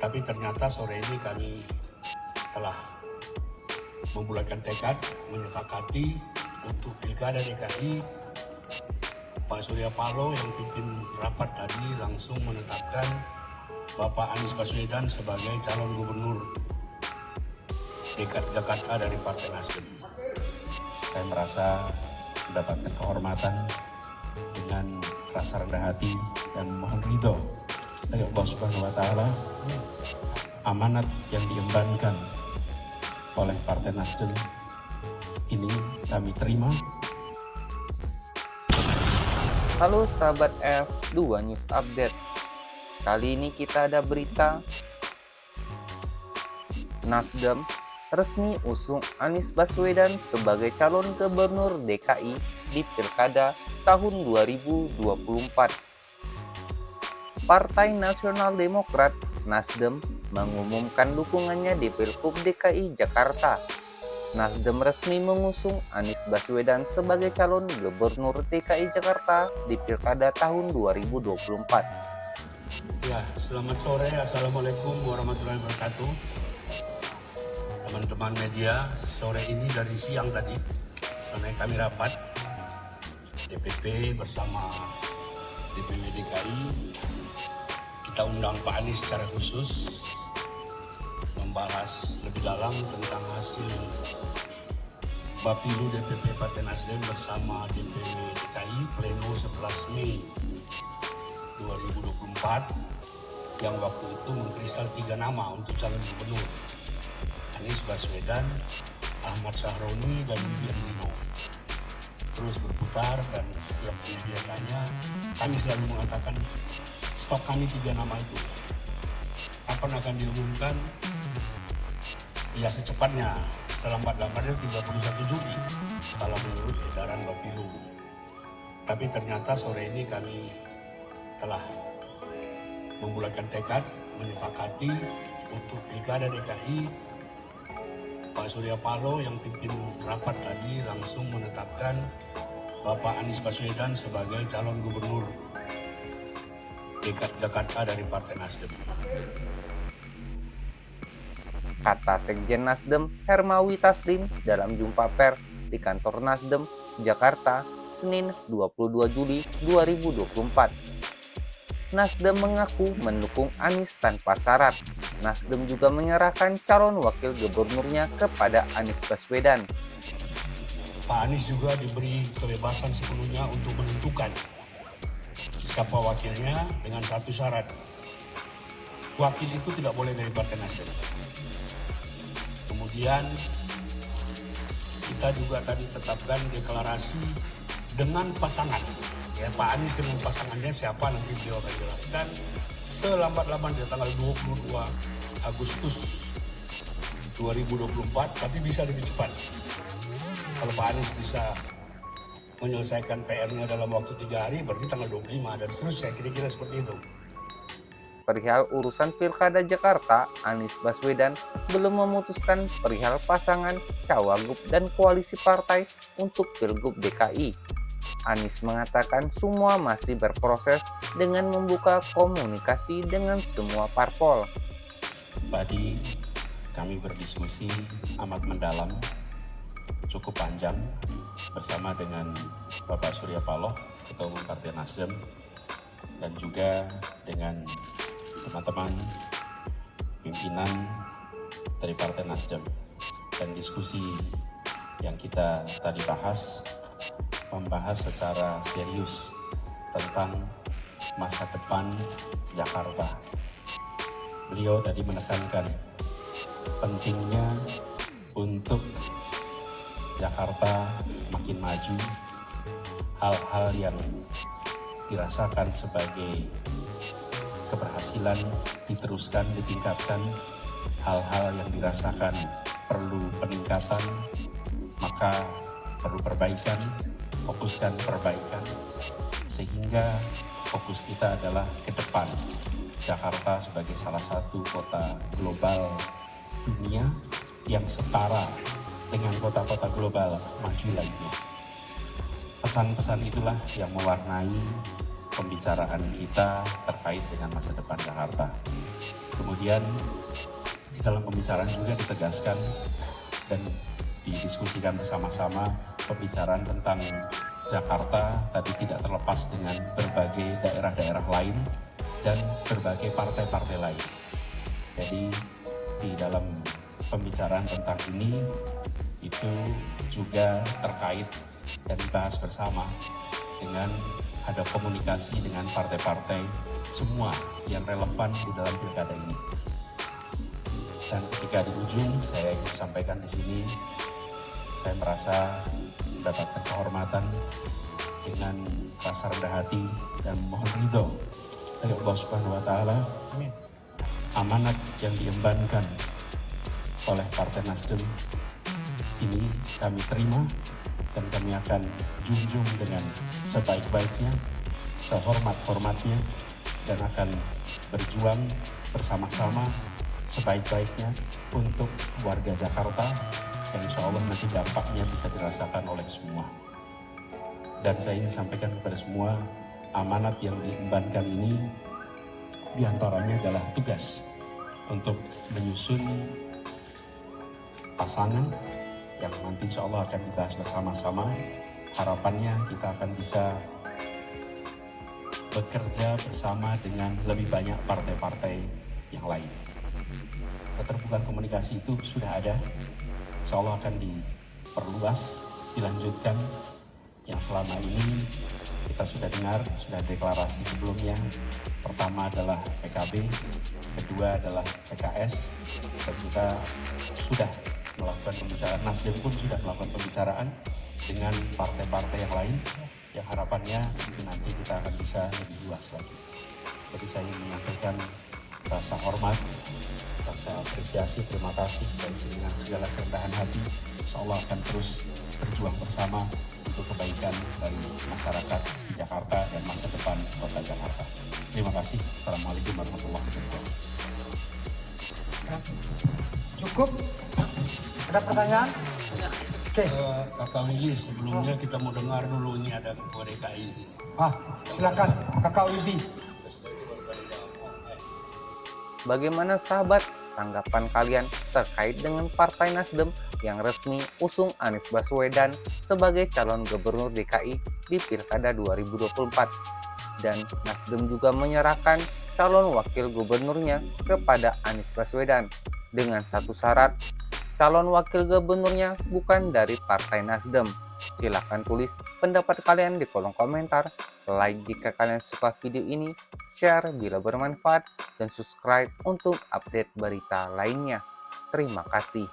Tapi ternyata sore ini kami telah membulatkan tekad, menyepakati untuk Pilkada DKI, Pak Surya Paloh yang pimpin rapat tadi langsung menetapkan Bapak Anies Baswedan sebagai calon gubernur DKI Jakarta dari Partai Nasdem. Saya merasa mendapatkan kehormatan dengan rasa rendah hati dan mohon ridho dari Allah Subhanahu wa Ta'ala. Amanat yang diembankan oleh Partai Nasdem ini kami terima. Halo sahabat F2 News Update. Kali ini kita ada berita Nasdem resmi usung Anies Baswedan sebagai calon gubernur DKI di Pilkada tahun 2024. Partai Nasional Demokrat Nasdem mengumumkan dukungannya di Pilgub DKI Jakarta. Nasdem resmi mengusung Anies Baswedan sebagai calon gubernur DKI Jakarta di Pilkada tahun 2024. Ya, selamat sore. Assalamualaikum warahmatullahi wabarakatuh. Teman-teman media, sore ini dari siang tadi, karena kami rapat DPP bersama DPW DKI, kita undang Pak Anies secara khusus membahas lebih dalam tentang hasil Bapilu DPP Partai Nasdem bersama DPW DKI Pleno 11 Mei 2024 yang waktu itu mengkristal 3 nama untuk calon gubernur: Anies Baswedan, Ahmad Sahroni, dan Bibian Lino. Terus berputar dan setiap media tanya, kami selalu mengatakan stok kami 3 nama itu. Kapan akan diumumkan? Ya secepatnya, selambat-lambatnya 31 Juli kalau menurut edaran Bapilu. Tapi ternyata sore ini kami telah membulatkan tekad, menyepakati untuk Pilkada DKI, Pak Surya Paloh yang pimpin rapat tadi langsung menetapkan Bapak Anies Baswedan sebagai calon gubernur DKI Jakarta dari Partai Nasdem. Kata Sekjen Nasdem Hermawi Taslim dalam jumpa pers di kantor Nasdem Jakarta Senin 22 Juli 2024. Nasdem mengaku mendukung Anies tanpa syarat. Nasdem juga menyerahkan calon wakil gubernurnya kepada Anies Baswedan. Pak Anies juga diberi kebebasan sepenuhnya untuk menentukan siapa wakilnya dengan satu syarat. Wakil itu tidak boleh dari Partai Nasdem. Kemudian kita juga tadi tetapkan deklarasi dengan pasangan. Ya, Pak Anies dengan pasangannya siapa nanti beliau akan jelaskan selambat-lambatnya tanggal 22 Agustus 2024, tapi bisa lebih cepat. Kalau Pak Anies bisa menyelesaikan PR-nya dalam waktu 3 hari, berarti tanggal 25 dan seterusnya, kira-kira seperti itu. Perihal urusan Pilkada Jakarta, Anies Baswedan belum memutuskan perihal pasangan, cawagup, dan koalisi partai untuk Pilgub DKI. Anies mengatakan semua masih berproses dengan membuka komunikasi dengan semua parpol. Tadi kami berdiskusi amat mendalam, cukup panjang bersama dengan Bapak Surya Paloh, Ketua Umum Partai Nasdem, dan juga dengan teman-teman pimpinan dari Partai Nasdem. Dan diskusi yang kita tadi bahas, membahas secara serius tentang masa depan Jakarta. Beliau tadi menekankan pentingnya untuk Jakarta makin maju, hal-hal yang dirasakan sebagai keberhasilan diteruskan, ditingkatkan, hal-hal yang dirasakan perlu peningkatan, maka perlu perbaikan, fokuskan perbaikan, sehingga fokus kita adalah ke depan Jakarta sebagai salah satu kota global dunia yang setara dengan kota-kota global maju lainnya. Pesan-pesan itulah yang mewarnai pembicaraan kita terkait dengan masa depan Jakarta. Kemudian di dalam pembicaraan juga ditegaskan dan didiskusikan bersama-sama pembicaraan tentang Jakarta tadi tidak terlepas dengan berbagai daerah-daerah lain dan berbagai partai-partai lain. Jadi di dalam pembicaraan tentang ini itu juga terkait dan dibahas bersama dengan ada komunikasi dengan partai-partai semua yang relevan di dalam pilkada ini. Dan ketika di ujung saya ingin sampaikan di sini, saya merasa mendapatkan kehormatan dengan rasa rendah hati dan mohon ridho dari Allah Subhanahu wa Ta'ala. Amanat yang diembankan oleh Partai Nasdem ini kami terima dan kami akan junjung dengan sebaik-baiknya, sehormat-hormatnya, dan akan berjuang bersama-sama sebaik-baiknya untuk warga Jakarta yang insya Allah nanti dampaknya bisa dirasakan oleh semua. Dan saya ingin sampaikan kepada semua, amanat yang diembankan ini diantaranya adalah tugas untuk menyusun pasangan yang nanti insya Allah akan dibahas bersama-sama. Harapannya kita akan bisa bekerja bersama dengan lebih banyak partai-partai yang lain. Keterbukaan komunikasi itu sudah ada, insya Allah akan diperluas, dilanjutkan. Yang selama ini kita sudah dengar, sudah deklarasi sebelumnya. Pertama adalah PKB, kedua adalah PKS, dan kita sudah melakukan pembicaraan, Nasdem pun sudah melakukan pembicaraan dengan partai-partai yang lain, yang harapannya nanti kita akan bisa lebih luas lagi. Jadi saya ingin menyampaikan rasa hormat, rasa apresiasi, terima kasih dengan segala kerendahan hati. Insya Allah akan terus berjuang bersama untuk kebaikan dari masyarakat di Jakarta dan masa depan kota Jakarta. Terima kasih. Assalamualaikum warahmatullahi wabarakatuh. Cukup? Ada pertanyaan? Oke. Kakak Willy, sebelumnya kita mau dengar dulu, ini ada Ketua DKI di sini. Silakan Kakak Wibi. Bagaimana sahabat tanggapan kalian terkait dengan Partai Nasdem yang resmi usung Anies Baswedan sebagai calon gubernur DKI di Pilkada 2024? Dan Nasdem juga menyerahkan calon wakil gubernurnya kepada Anies Baswedan dengan satu syarat, calon wakil gubernurnya bukan dari Partai Nasdem. Silahkan tulis pendapat kalian di kolom komentar, like jika kalian suka video ini, share bila bermanfaat, dan subscribe untuk update berita lainnya. Terima kasih.